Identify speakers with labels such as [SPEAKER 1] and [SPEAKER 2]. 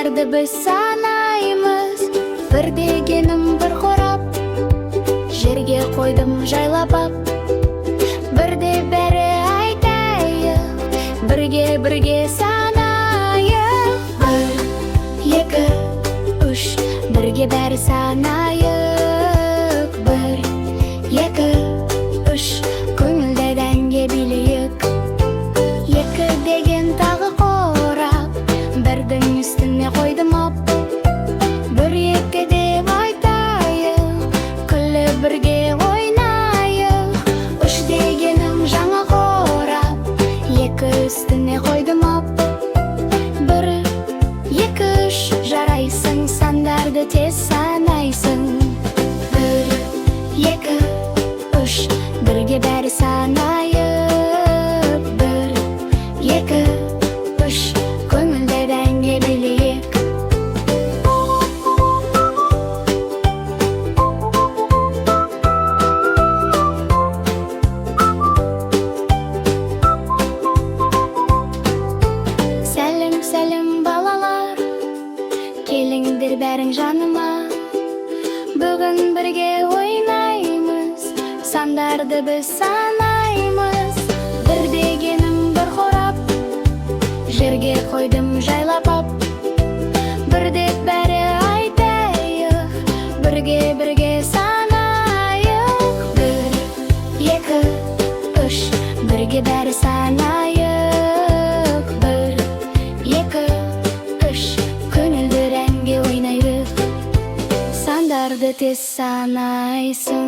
[SPEAKER 1] Сандарды біз санаймыз, бір дегенім бір қорап, жерге қойдым жайлап ап. Бірде бәрі айтайық, бірге санайық. Бір, екі, үш, бірге бәрі санайық. Бір, екі, үш, көңілді дәнге билейік. Екі деген тағы қорап, бірдің үстіне қойдым ап. Бір, екі деп айтайық, күліп бірге ойнайық. Үш дегенім жаңа қорап, екі үстіне қойдым ап. Бір, екі, үш, жарайсың, сандарды тез санайсың. Бір, екі, үш, бірге бәрі санайық. Бір, екі, үш, көңілді дәнге билейік. Сәлем, сәлем балалар, келіңдер бәрің жаныма. Бүгін бірге ойнаймыз, сандарды біз санаймыз. Бір дегенім бір қорап, жерге қойдым жайлап ап. Бір деп бәрі айтайық, бірге санайық. Бір, екі, үш, бірге бәрі санайық. Бір, екі, үш, көңілді дәнге ойнайық. Сандарды тез санайсың.